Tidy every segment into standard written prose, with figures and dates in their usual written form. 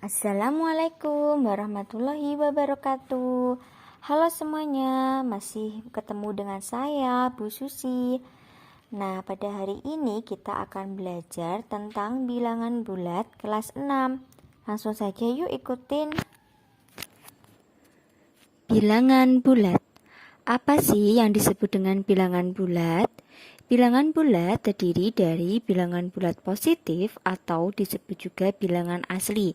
Assalamualaikum warahmatullahi wabarakatuh. Halo semuanya, masih ketemu dengan saya, Bu Susi. Nah, pada hari ini kita akan belajar tentang bilangan bulat kelas 6. Langsung saja yuk ikutin. Bilangan bulat. Apa sih yang disebut dengan bilangan bulat? Bilangan bulat terdiri dari bilangan bulat positif atau disebut juga bilangan asli,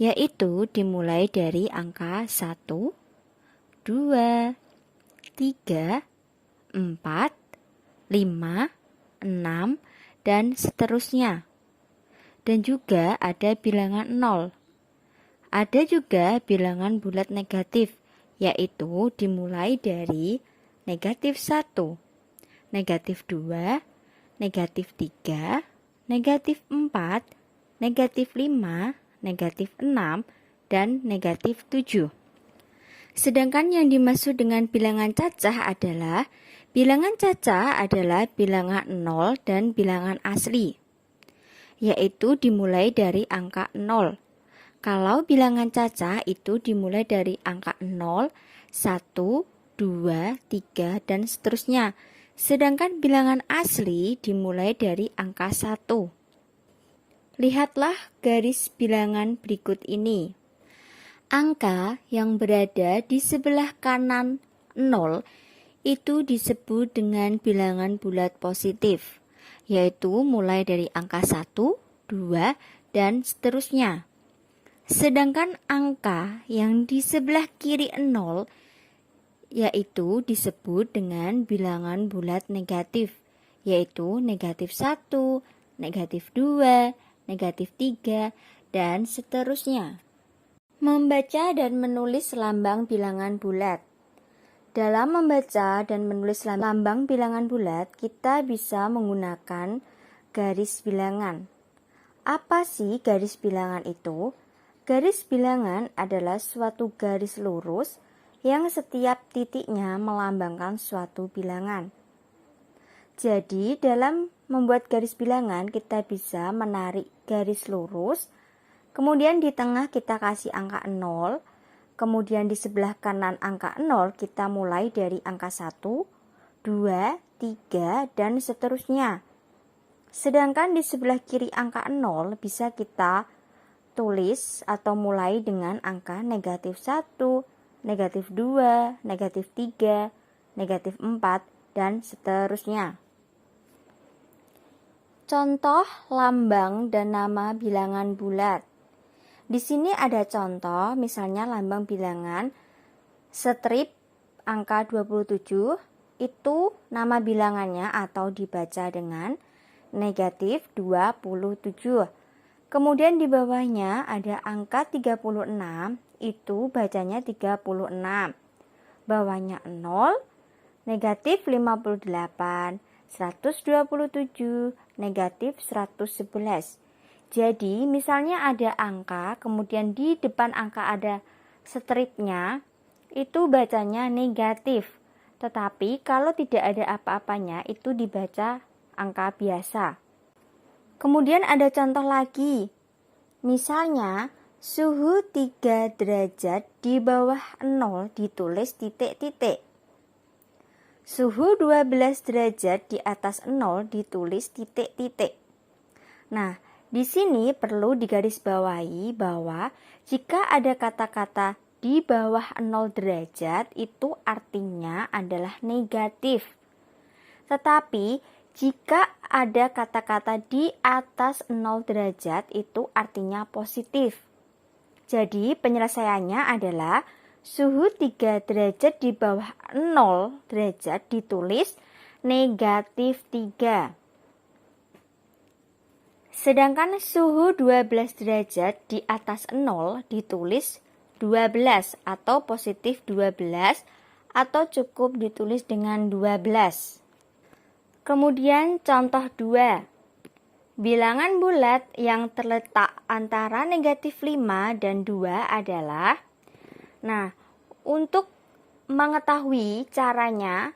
yaitu dimulai dari angka 1, 2, 3, 4, 5, 6, dan seterusnya. Dan juga ada bilangan 0. Ada juga bilangan bulat negatif, yaitu dimulai dari negatif 1, negatif 2, negatif 3, negatif 4, negatif 5, negatif 6, dan negatif 7. Sedangkan yang dimaksud dengan bilangan cacah adalah bilangan bilangan 0 dan bilangan asli, yaitu dimulai dari angka 0. Kalau bilangan cacah itu dimulai dari angka 0, 1, 2, 3, dan seterusnya. Sedangkan bilangan asli dimulai dari angka 1. Lihatlah garis bilangan berikut ini. Angka yang berada di sebelah kanan 0 itu disebut dengan bilangan bulat positif, yaitu mulai dari angka 1, 2, dan seterusnya. Sedangkan angka yang di sebelah kiri 0 yaitu disebut dengan bilangan bulat negatif, yaitu negatif 1, negatif 2, negatif 3, dan seterusnya. Membaca dan menulis lambang bilangan bulat. Dalam membaca dan menulis lambang bilangan bulat, kita bisa menggunakan garis bilangan. Apa sih garis bilangan itu? Garis bilangan adalah suatu garis lurus yang setiap titiknya melambangkan suatu bilangan. Jadi, dalam membuat garis bilangan, kita bisa menarik garis lurus, kemudian di tengah kita kasih angka 0, kemudian di sebelah kanan angka 0 kita mulai dari angka 1, 2, 3, dan seterusnya. Sedangkan di sebelah kiri angka 0 bisa kita tulis atau mulai dengan angka negatif 1, negatif 2, negatif 3, negatif 4, dan seterusnya. Contoh lambang dan nama bilangan bulat. Di sini ada contoh, misalnya lambang bilangan strip angka 27, itu nama bilangannya atau dibaca dengan negatif 27. Kemudian di bawahnya ada angka 36, itu bacanya 36. Bawahnya 0, negatif 58, 127, negatif 111. Jadi misalnya ada angka, kemudian di depan angka ada stripnya, itu bacanya negatif. Tetapi kalau tidak ada apa-apanya, itu dibaca angka biasa. Kemudian ada contoh lagi. Misalnya suhu 3 derajat di bawah 0 ditulis titik-titik. Suhu 12 derajat di atas 0 ditulis titik-titik. Nah, di sini perlu digarisbawahi bahwa jika ada kata-kata di bawah 0 derajat itu artinya adalah negatif. Tetapi jika ada kata-kata di atas 0 derajat itu artinya positif. Jadi penyelesaiannya adalah suhu 3 derajat di bawah 0 derajat ditulis negatif 3. Sedangkan suhu 12 derajat di atas 0 ditulis 12 atau positif 12 atau cukup ditulis dengan 12. Kemudian contoh 2. Bilangan bulat yang terletak antara negatif 5 dan 2 adalah, nah, untuk mengetahui caranya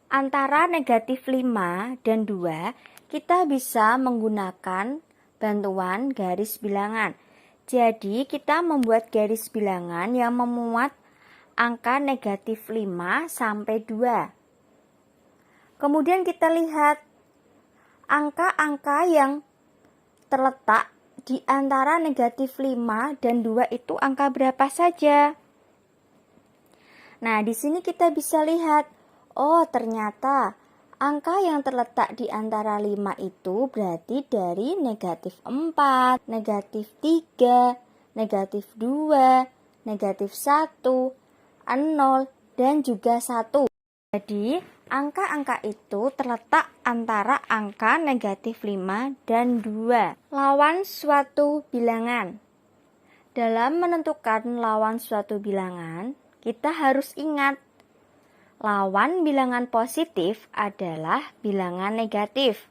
antara negatif 5 dan 2, kita bisa menggunakan bantuan garis bilangan. Jadi kita membuat garis bilangan yang memuat angka negatif 5 sampai 2. Kemudian kita lihat angka-angka yang terletak di antara negatif 5 dan 2 itu angka berapa saja. Nah, di sini kita bisa lihat, oh ternyata angka yang terletak di antara 5 itu berarti dari negatif 4, negatif 3, negatif 2, negatif 1, 0, dan juga 1. Jadi, angka-angka itu terletak antara angka negatif 5 dan 2. Lawan suatu bilangan. Dalam menentukan lawan suatu bilangan, kita harus ingat lawan bilangan positif adalah bilangan negatif.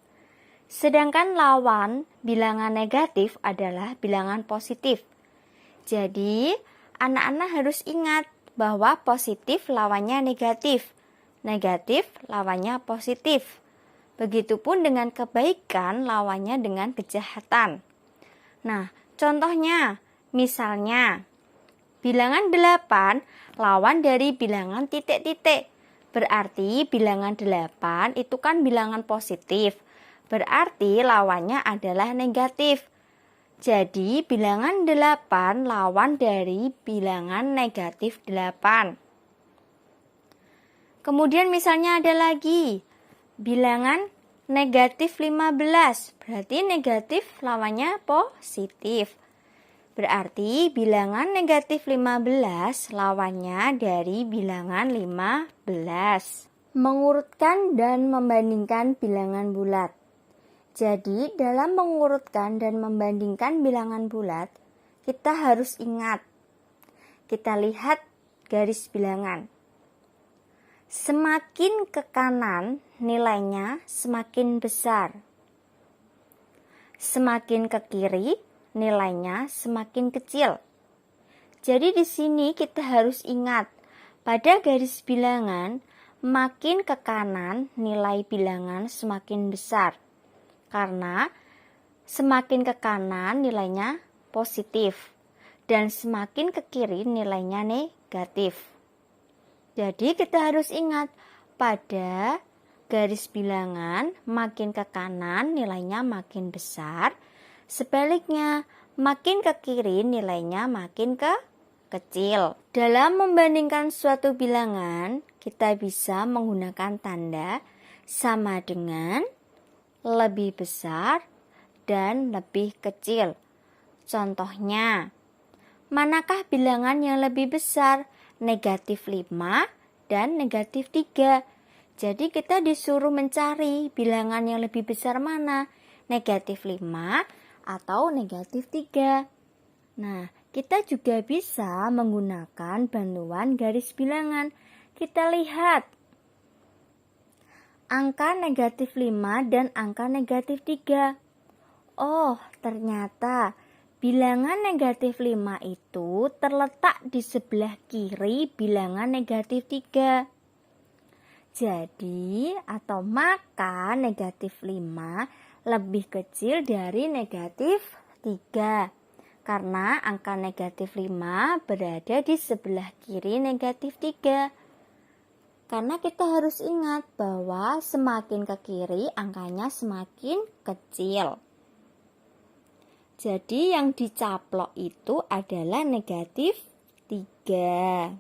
Sedangkan lawan bilangan negatif adalah bilangan positif. Jadi, anak-anak harus ingat bahwa positif lawannya negatif. Negatif lawannya positif. Begitupun dengan kebaikan lawannya dengan kejahatan. Nah, contohnya, misalnya, bilangan 8 lawan dari bilangan titik-titik. Berarti bilangan 8 itu kan bilangan positif. Berarti lawannya adalah negatif. Jadi bilangan 8 lawan dari bilangan negatif 8. Kemudian misalnya ada lagi bilangan negatif 15. Berarti negatif lawannya positif. Berarti bilangan negatif 15 lawannya dari bilangan 15. Mengurutkan dan membandingkan bilangan bulat. Jadi dalam mengurutkan dan membandingkan bilangan bulat, kita harus ingat. Kita lihat garis bilangan. Semakin ke kanan nilainya semakin besar. Semakin ke kiri nilainya semakin kecil. Jadi di sini kita harus ingat, pada garis bilangan makin ke kanan nilai bilangan semakin besar. Karena semakin ke kanan nilainya positif dan semakin ke kiri nilainya negatif. Jadi kita harus ingat, pada garis bilangan makin ke kanan nilainya makin besar. Sebaliknya, makin ke kiri nilainya makin kecil. Dalam membandingkan suatu bilangan, kita bisa menggunakan tanda sama dengan, lebih besar, dan lebih kecil. Contohnya, manakah bilangan yang lebih besar? Negatif 5 dan negatif 3. Jadi kita disuruh mencari bilangan yang lebih besar mana? Negatif 5 atau negatif 3. Nah, kita juga bisa menggunakan bantuan garis bilangan. Kita lihat angka negatif 5 dan angka negatif 3. Oh, ternyata bilangan negatif 5 itu terletak di sebelah kiri bilangan negatif 3. Jadi, atau maka negatif 5 lebih kecil dari negatif 3. Karena angka negatif 5 berada di sebelah kiri negatif 3. Karena kita harus ingat bahwa semakin ke kiri angkanya semakin kecil. Jadi yang dicaplok itu adalah negatif 3.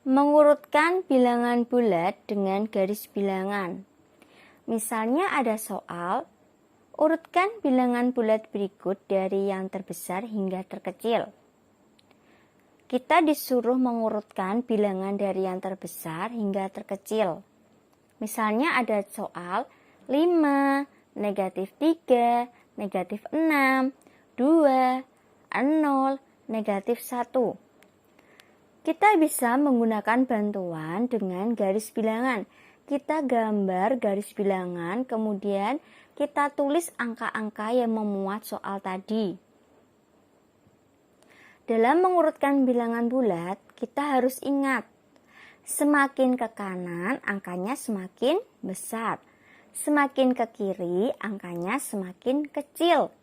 Mengurutkan bilangan bulat dengan garis bilangan. Misalnya ada soal, urutkan bilangan bulat berikut dari yang terbesar hingga terkecil. Kita disuruh mengurutkan bilangan dari yang terbesar hingga terkecil. Misalnya ada soal 5, negatif 3, negatif 6, 2, 0, negatif 1. Kita bisa menggunakan bantuan dengan garis bilangan. Kita gambar garis bilangan, kemudian kita tulis angka-angka yang memuat soal tadi. Dalam mengurutkan bilangan bulat, kita harus ingat, semakin ke kanan angkanya semakin besar. Semakin ke kiri angkanya semakin kecil.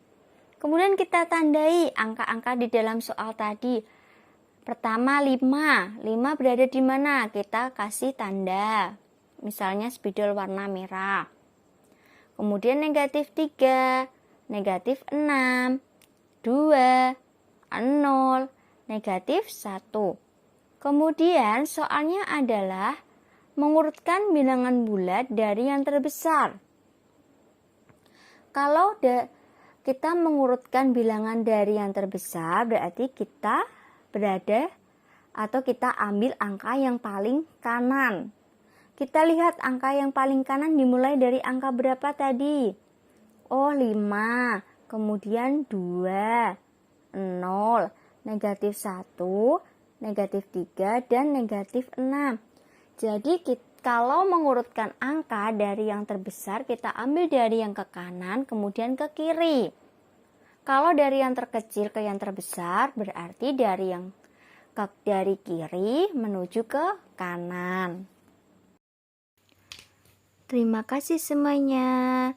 Kemudian kita tandai angka-angka di dalam soal tadi. Pertama 5 berada di mana? Kita kasih tanda. Misalnya spidol warna merah. Kemudian negatif 3, negatif 6, 2, 0, negatif 1. Kemudian soalnya adalah mengurutkan bilangan bulat dari yang terbesar. Kalau kita mengurutkan bilangan dari yang terbesar, berarti kita berada atau kita ambil angka yang paling kanan. Kita lihat angka yang paling kanan dimulai dari angka berapa tadi? Oh, 5, kemudian 2, 0, negatif 1, negatif 3, dan negatif 6. Jadi kalau mengurutkan angka dari yang terbesar, kita ambil dari yang ke kanan, kemudian ke kiri. Kalau dari yang terkecil ke yang terbesar, berarti dari kiri menuju ke kanan. Terima kasih semuanya.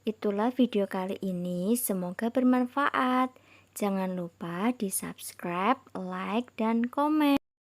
Itulah video kali ini, semoga bermanfaat. Jangan lupa di subscribe, like, dan komen.